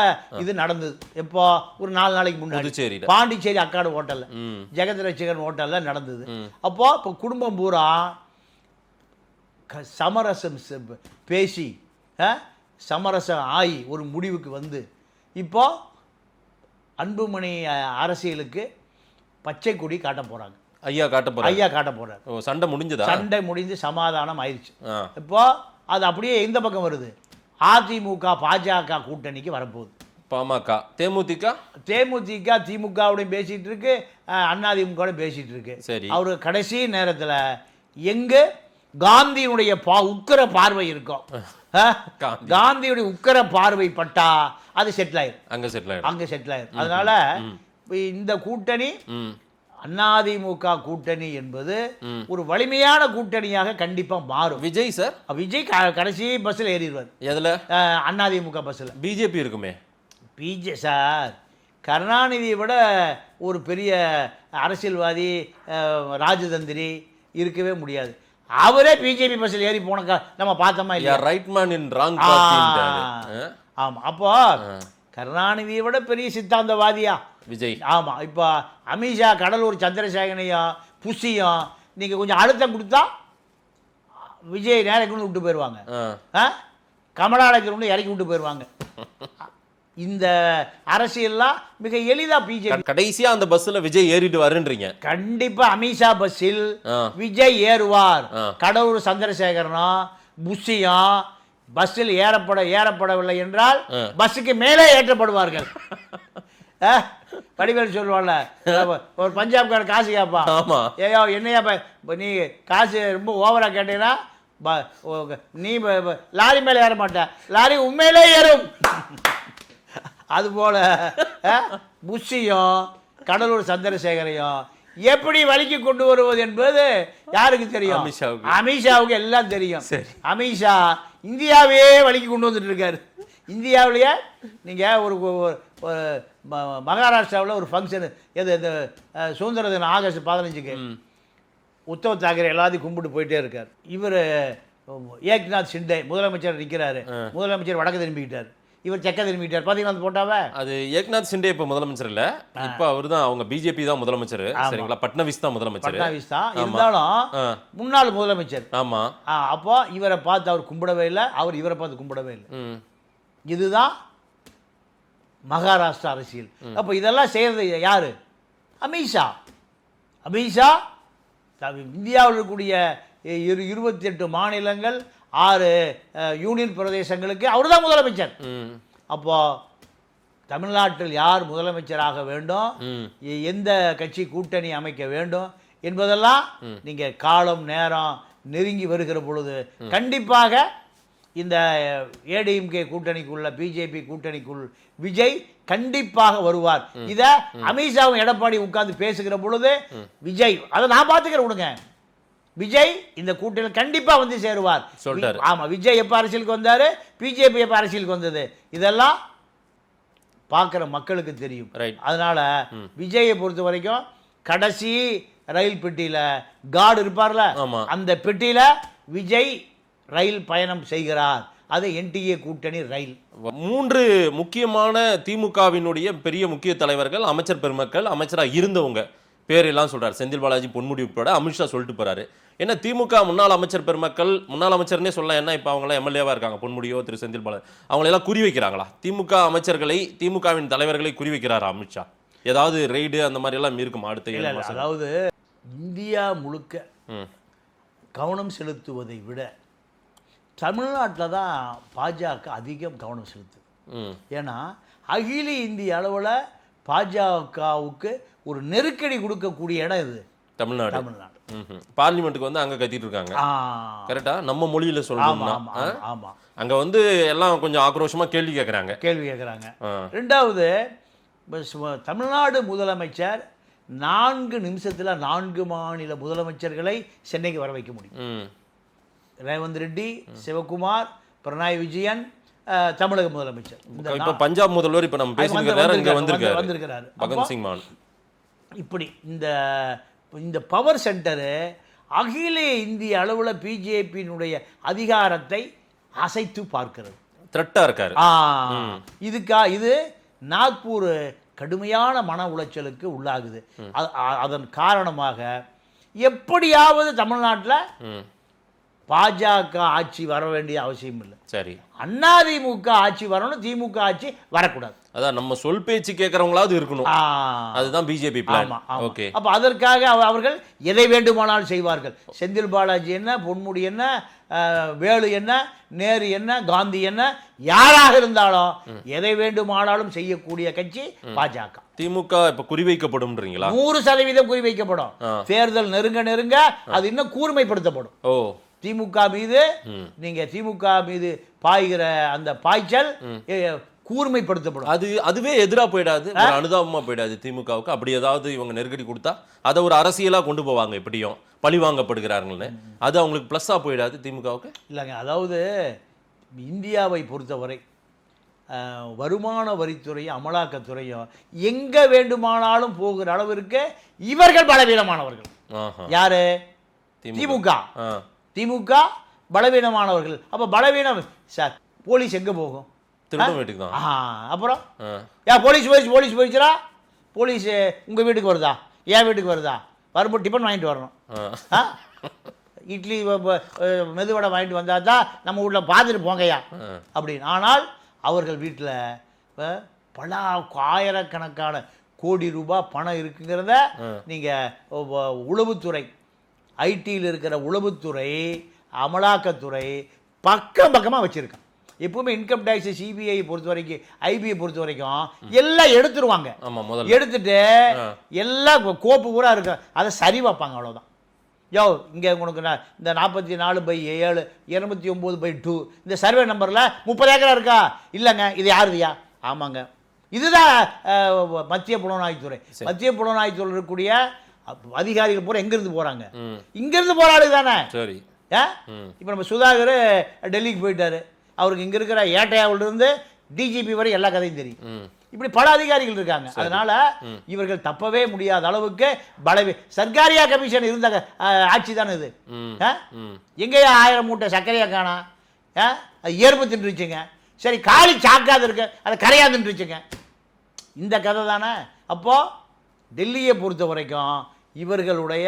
இது நடந்தது. இப்போ ஒரு 4 நாளைக்கு முன்னாடி பாண்டிச்சேரி அக்காடு ஹோட்டல்ல, ஜெகத் ரசிகன் ஹோட்டல்ல நடந்தது. அப்போ இப்போ குடும்பம் பூரா சமரசம் பேசி சமரசம் ஆகி ஒரு முடிவுக்கு வந்து இப்போ அன்புமணி அரசியலுக்கு பச்சை கொடி காட்ட போறாங்க. ஐயா காட்ட போறாரு. சண்டை முடிஞ்சதா? சண்டை முடிஞ்சு சமாதானம் ஆயிடுச்சு. இப்போ அது அப்படியே இந்த பக்கம் வருது. அதிமுக பாஜக கூட்டணிக்கு வரப்போகுது. பாமக தேமுதிக திமுகவுடையும் பேசிட்டு இருக்கு, அதிமுக பேசிட்டு இருக்கு. சரி, அவரு கடைசி நேரத்துல எங்க காந்தியுடைய உக்கிர பார்வை இருக்கும், காந்தியுடைய உக்கிர பார்வை பட்டா அது செட்டில் ஆயிரும். அங்க செட்டில் ஆயிரும். அதனால இந்த கூட்டணி அதிமுக கூட்டணி என்பது ஒரு வலிமையான கூட்டணியாக கண்டிப்பா மாறும். விஜய் கடைசி பஸ்ல ஏறிடுவார். எதுல? அதிமுக பஸ்ல. பிஜேபி இருக்குமே. சார், கருணாநிதியை விட ஒரு பெரிய அரசியல்வாதி, ராஜதந்திரி இருக்கவே முடியாது. அவரே பிஜேபி பஸ்ல ஏறி போன நம்ம பார்த்தோமா இல்லையா? Right man in wrong party. ஆமா, அப்போ கருணாநிதியை விட பெரிய சித்தாந்தவாதியா விஜய். ஆமா, இப்போ அமித்ஷா கடலூர் சந்திரசேகரனையும் புஷியும் நீங்க கொஞ்சம் அழுத்தம் கொடுத்தா விஜய் நேரம் கொண்டு விட்டு போயிடுவாங்க. கமலாலயத்தில் இறக்கி விட்டு போயிடுவாங்க. இந்த அரசியல்லாம் மிக எளிதா பிஜேபி. கடைசியா அந்த பஸ்ல விஜய் ஏறிட்டு வருன்றீங்க? கண்டிப்பா அமித்ஷா பஸ்ஸில் விஜய் ஏறுவார். கடலூர் சந்திரசேகரனும் புஷியும் பஸ்ஸில் ஏறப்படவில்லை என்றால் பஸ்ஸுக்கு மேலே ஏற்றப்படுவார்கள். வடிவேல் சொல்லுவாள்ல, ஒரு பஞ்சாப்கார காசு கேட்பான். ஆமா. ஏயோ என்னையா இப்போ நீ காசு ரொம்ப ஓவராக கேட்டீங்கன்னா நீ லாரி மேலே ஏற மாட்டேன், லாரி உண்மையிலே ஏறும். அதுபோல் புஷ்ஷியும் கடலூர் சந்திரசேகரையும் எப்படி வழிக்கு கொண்டு வருவது என்பது யாருக்கு தெரியும்? அமித்ஷாவுக்கு எல்லாம் தெரியும். அமித்ஷா இந்தியாவே வழிக்கு கொண்டு வந்துட்டு இருக்காரு. இந்தியாவிலேயே நீங்கள் ஒரு மகாராஷ்டிராவில் ஒரு ஃபங்க்ஷனு எது இந்த சுதந்திர தினம் ஆகஸ்ட் 15க்கு உத்தவ் தாக்கரே எல்லாத்தையும் கும்பிட்டு போயிட்டே இருக்கார். இவர் ஏக்நாத் ஷிண்டே முதலமைச்சர் நிற்கிறாரு. முதலமைச்சர் வடக்கு திரும்பிக்கிட்டார், இவர் செக்க திரும்பிட்டார். பாத்தீங்களா அந்த போட்டாவே? அது ஏக்நாத் ஷிண்டே இப்ப முதலமைச்சர் இல்ல, இப்ப அவர்தான், அவங்க பிஜேபி தான் முதலமைச்சர். சரிங்களா, பட்னவிஸ் தான் முதலமைச்சர். பட்னவிஸ் தான் இருந்தாலும் முன்னாள் முதலமைச்சர். ஆமா. அப்போ இவரை பார்த்து அவர் கும்பிடவே இல்லை, அவர் இவரை பார்த்து கும்பிடவே இல்லை. இதுதான் மகாராஷ்டிரா அரசியல். அப்போ இதெல்லாம் செய்யறது யாரு? அமித்ஷா. அமித்ஷா இந்தியாவில் இருக்கக்கூடிய 28 மாநிலங்கள் 6 யூனியன் பிரதேசங்களுக்கு அவர் தான் முதலமைச்சர். அப்போ தமிழ்நாட்டில் யார் முதலமைச்சராக வேண்டும், எந்த கட்சி கூட்டணி அமைக்க வேண்டும் என்பதெல்லாம் நீங்க காலம் நேரம் நெருங்கி வருகிற பொழுது கண்டிப்பாக இந்த ஏடிஎம்கே கூட்டணிக்குள்ள பிஜேபி கூட்டணிக்குள் விஜய் கண்டிப்பாக வருவார். இத அமித்ஷாவும் எடப்பாடி உட்கார்ந்து பேசுகிற பொழுது விஜய் அதை நான் பார்த்துக்கிறேன் விடுங்க, விஜய் இந்த கூட்டணியில் கண்டிப்பா வந்து சேருவார் சொல்றாரு. ஆமா, விஜய் எப்ப அரசியலுக்கு வந்தாரு, பிஜேபி எப்ப அரசியலுக்கு வந்தது, இதெல்லாம் பார்க்குற மக்களுக்கு தெரியும். அதனால விஜயை பொறுத்த வரைக்கும் கடைசி ரயில் பெட்டியில கார்டு இருப்பார்ல, அந்த பெட்டியில விஜய் ரயில் பயணம் செய்கிறார். அது என்டிஏ கூட்டணி ரயில். 3 முக்கியமான திமுகவினுடைய பெரிய முக்கிய தலைவர்கள், அமைச்சர் பெருமக்கள், அமைச்சராக இருந்தவங்க பேரெல்லாம் சொல்றாரு. செந்தில் பாலாஜி, பொன்முடி உட்பட அமித்ஷா சொல்லிட்டு போறாரு. ஏன்னா திமுக முன்னாள் அமைச்சர் பெருமக்கள், முன்னாள் அமைச்சர்னே சொல்லலாம், என்ன இப்போ அவங்களாம் எம்எல்ஏவா இருக்காங்க, பொன்முடியோ திரு செந்தில் பாலாஜி, அவங்களெல்லாம் குறி வைக்கிறாங்களா? திமுக அமைச்சர்களை, திமுகவின் தலைவர்களை குறி வைக்கிறாரா அமித்ஷா? ஏதாவது ரெய்டு அந்த மாதிரி எல்லாம் இருக்குமா அடுத்த? அதாவது இந்தியா முழுக்க கவனம் செலுத்துவதை விட தமிழ்நாட்டில் தான் பாஜக அதிகம் கவனம் செலுத்துது. ஏன்னா அகில இந்திய அளவில் பாஜகவுக்கு ஒரு நெருக்கடி கொடுக்கக்கூடிய இடம் இது தமிழ்நாடு. தமிழ்நாடு பார்லிமெண்ட்டுக்கு வந்து அங்க கத்திட்டு இருக்காங்க. கரெக்டா? நம்ம மொழியில சொல்லணும்னா அங்க வந்து எல்லாம் கொஞ்சம் ஆக்ரோஷமா கேள்வி கேட்கறாங்க. ரெண்டாவது, தமிழ்நாடு முதலமைச்சர் 4 நிமிஷத்துல 4 மாநில முதலமைச்சர்களை சென்னைக்கு வர வைக்க முடியும். ரேவந்த் ரெட்டி, சிவகுமார், பினராயி விஜயன், தமிழக முதலமைச்சர். இப்ப பஞ்சாப் முதல்வர் இப்ப நம்ம வந்திருக்கிறாரு பகத் சிங் மான். இப்படி இந்த பவர் சென்டரு அகில இந்திய அளவில் பிஜேபியினுடைய அதிகாரத்தை அசைத்து பார்க்கிறது. த்ரெட்டா இருக்காரு. இது நாக்பூர் கடுமையான மன உளைச்சலுக்கு உள்ளாகுது. அதன் காரணமாக எப்படியாவது தமிழ்நாட்டில் பாஜக ஆட்சி வர வேண்டிய அவசியம் இல்லை. சரி, அதிமுக ஆட்சி வரணும், திமுக ஆட்சி வரக்கூடாது. அதான் நம்ம சொல் பேச்சு கேட்கறவங்களாவது இருக்கணும். அதுதான் பிஜேபி பிளான். ஓகே, அப்ப அதற்காக அவர்கள் எதை வேண்டுமானாலும் செய்வார்கள். செந்தில் பாலாஜி என்ன, பொன்முடி என்ன, வேலு என்ன, நேரு என்ன, காந்தி என்ன, யாராக இருந்தாலும் எதை வேண்டுமானாலும் செய்யக்கூடிய கட்சி பாஜக. திமுக இப்ப குறிவைக்கப்படும்ன்றீங்களா? 100% குறிவைக்கப்படும். தேர்தல் நெருங்க அது இன்னும் கூர்மைப்படுத்தப்படும். ஓ, திமுக மீது நீங்க திமுக மீது பாய்கிற அந்த பாய்ச்சல் கூர்மைப்படுத்தப்படும். அதுவே எதிரா போயிடாது, அனுதாபமா போயிடாது திமுகவுக்கு. அப்படி ஏதாவது இவங்க நெருக்கடி கொடுத்தா அதை ஒரு அரசியலா கொண்டு போவாங்க, எப்படியும் பழி வாங்கப்படுகிறார்கள்னு. அது அவங்களுக்கு பிளஸ்ஸா போயிடாது திமுகவுக்கு? இல்லைங்க, அதாவது இந்தியாவை பொறுத்தவரை வருமான வரித்துறையும் அமலாக்கத்துறையும் எங்க வேண்டுமானாலும் போகிற அளவிற்கு இவர்கள் பலவீனமானவர்கள். யாரு? திமுக பலவீனமானவர்கள். அப்ப பலவீனம் சார், போலீஸ் எங்க போகும்? அப்புறம் போலீஸ் போயிடுச்சுரா, போலீஸ் உங்க வீட்டுக்கு வருதா, என் வீட்டுக்கு வருதா, வரும்போது டிஃபன் வாங்கிட்டு வரணும். இட்லி மெதுவடை வாங்கிட்டு வந்தா தான் நம்ம வீட்டில் பார்த்துட்டு போங்கய்யா அப்படின்னு. ஆனால் அவர்கள் வீட்டில் பல ஆயிரக்கணக்கான கோடி ரூபாய் பணம் இருக்குங்கிறத நீங்கள் உளவுத்துறை, ஐடியில் இருக்கிற உளவுத்துறை, அமலாக்கத்துறை பக்கமாக வச்சுருக்கான். எப்பவுமே இன்கம் டேக்ஸ் சிபிஐ பொறுத்த வரைக்கும் ஐபிஐ பொறுத்த வரைக்கும் எல்லாம் எடுத்துருவாங்க. ஆமா, முதல்ல எடுத்துட்டு எல்லாம் கோப்பு பூரா இருக்கு, அதை சரி வைப்பாங்க, அவ்வளோதான். யோ இங்கே உனக்கு இந்த 44/7 209/2 இந்த சர்வே நம்பரில் 30 ஏக்கரா இருக்கா? இல்லைங்க. இது யாருதியா? ஆமாங்க. இதுதான் மத்திய புலனாய்வுத்துறை. மத்திய புலனாய்வுத்துறை இருக்கக்கூடிய அதிகாரிகள் பூரா எங்கேருந்து போகிறாங்க? இங்கேருந்து போராடு தானே. சரி. இப்போ நம்ம சுதாகர் டெல்லிக்கு போயிட்டாரு, அவருக்கு இங்கே இருக்கிற ஏட்டையாவிலிருந்து டிஜிபி வரை எல்லா கதையும் தெரியும். இப்படி பல அதிகாரிகள் இருக்காங்க. அதனால இவர்கள் தப்பவே முடியாத அளவுக்கு சர்க்காரியா கமிஷன் இருந்த ஆட்சி தானே இது. எங்கேயா 1000 மூட்டை சர்க்கரையா காணா? அது ஏற்பு தின்றுச்சுங்க. சரி, காலி சாக்காது இருக்கு, அதை கரையா தின்றுச்சுங்க. இந்த கதை தானே. அப்போ டெல்லியை பொறுத்த வரைக்கும் இவர்களுடைய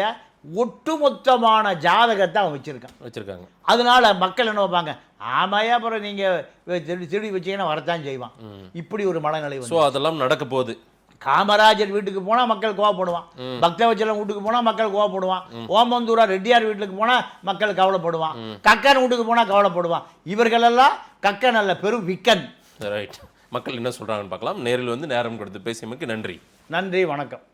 ஒட்டுமொத்தமான ஜாதகத்தை அவன் வச்சிருக்காங்க. அதனால மக்கள் என்ன வைப்பாங்க? ஆமாயா, அப்புறம் நீங்க திருடி வச்சீங்கன்னா வரத்தான் செய்வான். இப்படி ஒரு மனநிலை வந்து அதெல்லாம் நடக்க போகுது. காமராஜர் வீட்டுக்கு போனா மக்கள் கோவப்படுவான், பக்தவச்சலம் வீட்டுக்கு போனா மக்கள் கோவப்படுவான், ஓமந்தூரா ரெட்டியார் வீட்டுக்கு போனா மக்கள் கவலைப்படுவான், கக்கன் வீட்டுக்கு போனா கவலைப்படுவான். இவர்கள் எல்லாம் கக்கன் அல்ல, பெரும் விக்கன். ரைட். மக்கள் என்ன சொல்றாங்கன்னு பார்க்கலாம். நேரில் வந்து நேரம் கொடுத்து பேசியமைக்கு நன்றி. நன்றி, வணக்கம்.